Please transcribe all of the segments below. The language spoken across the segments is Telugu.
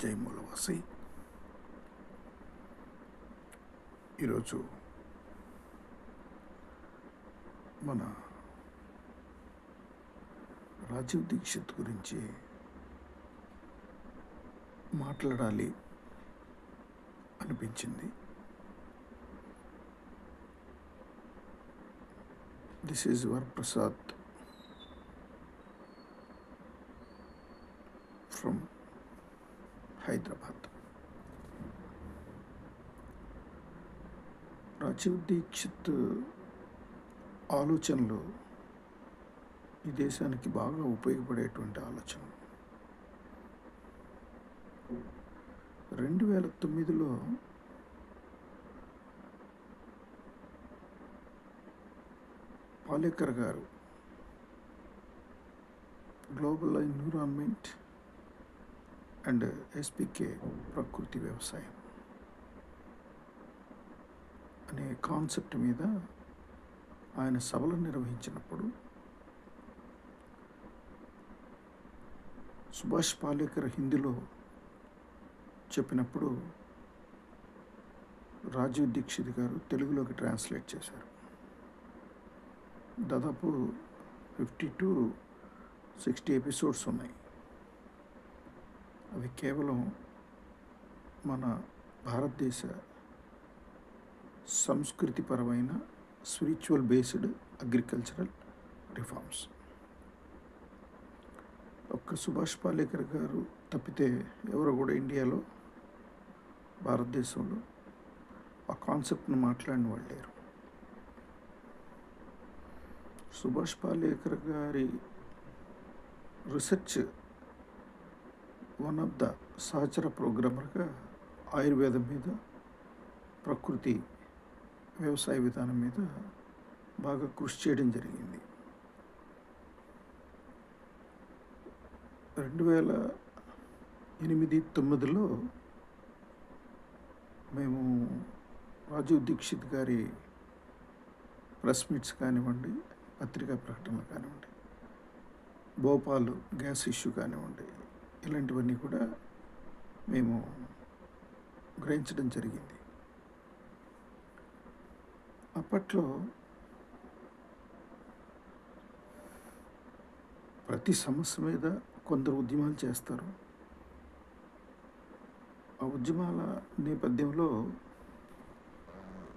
జై మూలవాసి. ఈరోజు మన రాజీవ్ దీక్షిత్ గురించి మాట్లాడాలి అనిపించింది. This is Varaprasad from Hyderabad. Rajiv Dikshit ఆలోచనలు ఈ దేశానికి బాగా ఉపయోగపడేటువంటి ఆలోచనలు. 2009లో పాలేకర్ గారు గ్లోబల్ ఎన్విరాన్మెంట్ అండ్ ఎస్పీకే ప్రకృతి వ్యవసాయం అనే కాన్సెప్ట్ మీద ఆయన సభలు నిర్వహించినప్పుడు సుభాష్ పాలేకర్ హిందీలో చెప్పినప్పుడు రాజీవ్ దీక్షిత్ గారు తెలుగులోకి ట్రాన్స్లేట్ చేశారు. దాదాపు 50 to 60 ఎపిసోడ్స్ ఉన్నాయి. అవి కేవలం మన భారతదేశ సంస్కృతిపరమైన స్పిరిచువల్ బేస్డ్ అగ్రికల్చరల్ రిఫార్మ్స్. ఒక్క సుభాష్ పాలేకర్ గారు తప్పితే ఎవరు కూడా ఇండియాలో, భారతదేశంలో ఆ కాన్సెప్ట్ను మాట్లాడిన వాళ్ళు లేరు. సుభాష్ పాలేకర్ గారి రీసెర్చ్ వన్ ఆఫ్ ద సహచర ప్రోగ్రామర్గా ఆయుర్వేదం మీద, ప్రకృతి వ్యవసాయ విధానం మీద బాగా కృషి చేయడం జరిగింది. 2008-9లో మేము రాజీవ్ దీక్షిత్ గారి ప్రెస్ మీట్స్ కానివ్వండి, పత్రికా ప్రకటనలు కానివ్వండి, భోపాల్ గ్యాస్ ఇష్యూ కానివ్వండి, ఇలాంటివన్నీ కూడా మేము గ్రహించడం జరిగింది. అప్పట్లో ప్రతి సమస్య మీద కొందరు ఉద్యమాలు చేస్తారు. ఆ ఉద్యమాల నేపథ్యంలో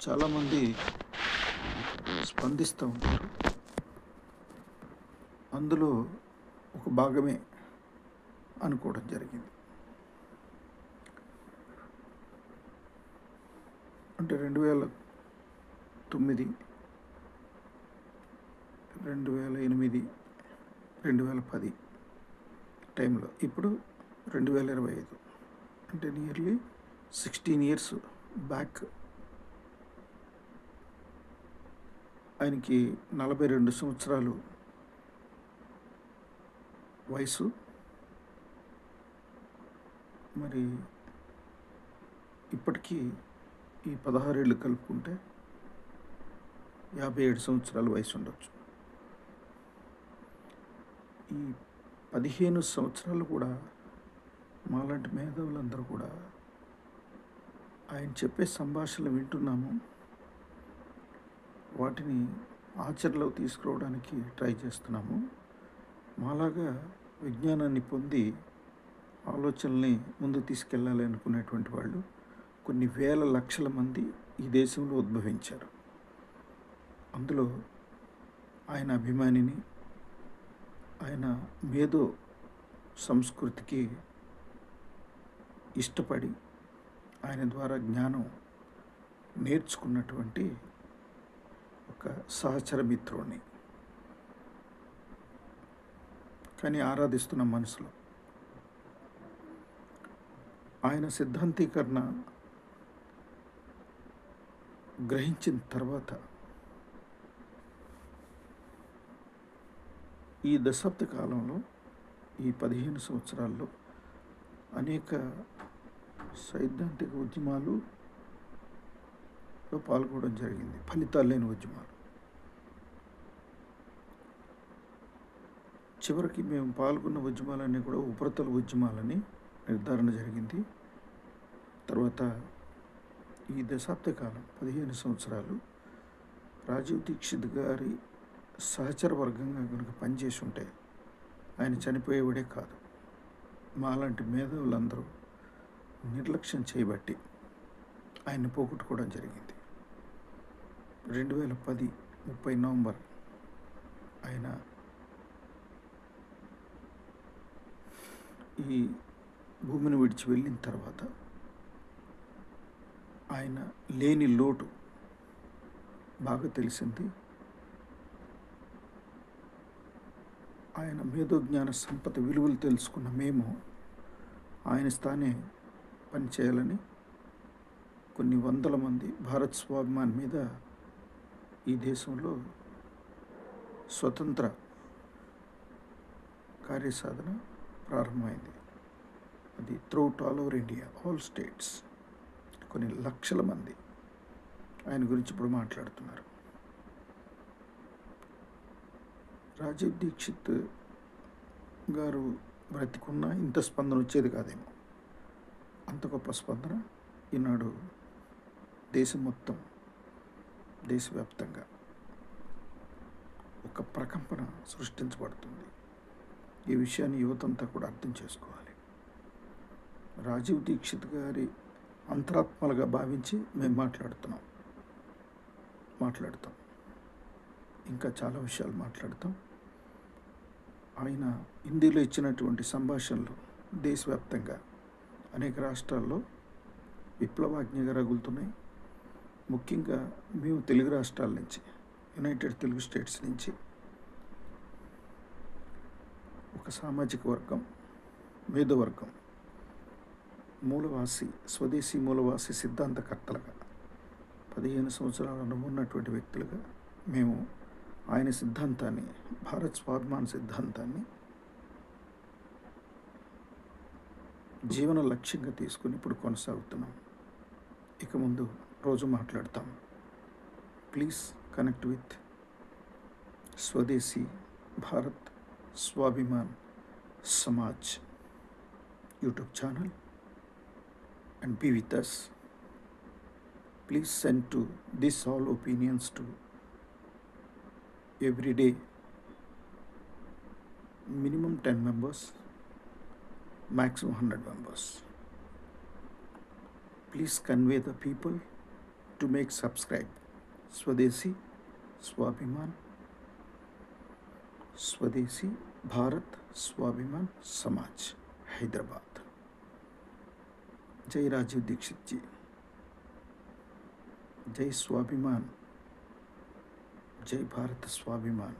చాలామంది స్పందిస్తూ ఉంటారు. అందులో ఒక భాగమే అనుకోవడం జరిగింది. అంటే 2009, 2008, 2010 టైంలో, ఇప్పుడు 2025, అంటే నియర్లీ 16 years బ్యాక్. ఆయనకి 42 సంవత్సరాలు వయసు. మరి ఇప్పటికీ ఈ 16 ఏళ్ళు కలుపుకుంటే 57 సంవత్సరాల వయసు ఉండొచ్చు. ఈ 15 సంవత్సరాలు కూడా మాలాంటి మేధావులందరూ కూడా ఆయన చెప్పే సంభాషణలు వింటున్నాము, వాటిని ఆచరణలో తీసుకురావడానికి ట్రై చేస్తున్నాము. మాలాగా విజ్ఞానాన్ని పొంది ఆలోచనల్ని ముందుకు తీసుకెళ్ళాలి అనుకునేటువంటి వాళ్ళు కొన్ని వేల లక్షల మంది ఈ దేశంలో ఉద్భవించారు. అందులో ఆయన అభిమానిని, ఆయన మేధో సంస్కృతికి ఇష్టపడి ఆయన ద్వారా జ్ఞానం నేర్చుకున్నటువంటి ఒక సహచర మిత్రుడిని కానీ ఆరాధిస్తున్న మనసులో ఆయన సిద్ధాంతీకరణ గ్రహించిన తర్వాత ఈ దశాబ్ద కాలంలో, ఈ 15 సంవత్సరాల్లో అనేక సైద్ధాంతిక ఉద్యమాలు పాల్గొనడం జరిగింది. ఫలితాలు లేని ఉద్యమాలు. చివరికి మేము పాల్గొన్న ఉద్యమాలన్నీ కూడా ఉపరితల ఉద్యమాలని నిర్ధారణ జరిగింది. తర్వాత ఈ దశాబ్ద కాలం 15 సంవత్సరాలు రాజీవ్ దీక్షిత్ గారి సహచర వర్గంగా కనుక పనిచేసి ఉంటే ఆయన చనిపోయేవాడే కాదు. మాలాంటి మేధావులందరూ నిర్లక్ష్యం చేయబట్టి ఆయన్ని పోగొట్టుకోవడం జరిగింది. 2010 30 నవంబర్ ఆయన ఈ భూమిని విడిచి వెళ్ళిన తర్వాత ఆయన లేని లోటు బాగా తెలిసింది. ఆయన మేధోజ్ఞాన సంపద విలువలు తెలుసుకున్న మేము ఆయన స్థానే పనిచేయాలని కొన్ని వందల మంది భారత్ స్వాభిమాన్ మీద ఈ దేశంలో స్వతంత్ర కార్యసాధన ప్రారంభమైంది. అది throughout all over India, all states. కొన్ని లక్షల మంది ఆయన గురించి ఇప్పుడు మాట్లాడుతున్నారు. రాజీవ్ దీక్షిత్ గారు బ్రతికున్నా ఇంత స్పందన వచ్చేది కాదేమో. అంత గొప్ప స్పందన ఈనాడు దేశం మొత్తం, దేశవ్యాప్తంగా ఒక ప్రకంపన సృష్టించబడుతుంది. ఈ విషయాన్ని యువతంతా కూడా అర్థం చేసుకోవాలి. రాజీవ్ దీక్షిత్ గారి అంతరాత్మలుగా భావించి మేము మాట్లాడతాం. ఇంకా చాలా విషయాలు మాట్లాడతాం. ఆయన హిందీలో ఇచ్చినటువంటి సంభాషణలు దేశవ్యాప్తంగా అనేక రాష్ట్రాల్లో విప్లవాజ్ఞగా రగులుతున్నాయి. ముఖ్యంగా మేము తెలుగు రాష్ట్రాల నుంచి, యునైటెడ్ తెలుగు స్టేట్స్ నుంచి ఒక సామాజిక వర్గం, మేధోవర్గం, స్వదేశీ మూలవాసి సిద్ధాంతకర్తలుగా 15 సంవత్సరాల అనుభవం ఉన్నటువంటి వ్యక్తులుగా మేము ఆయన సిద్ధాంతాన్ని, భారత్ స్వాభిమాన్ సిద్ధాంతాన్ని జీవన లక్ష్యంగా తీసుకుని ఇప్పుడు కొనసాగుతున్నాం. ఇక ముందు రోజు మాట్లాడతాం. Please connect with Swadeshi Bharat Swabhiman Samaj YouTube channel and be with us. Please send to this all opinions to every day minimum 10 members, maximum 100 members. Please convey the people to make subscribe. Swadeshi Swabhiman, Swadeshi Bharat Swabhiman Samaj, Hyderabad. जय राजीव दीक्षित जी, जय स्वाभिमान, जय भारत स्वाभिमान.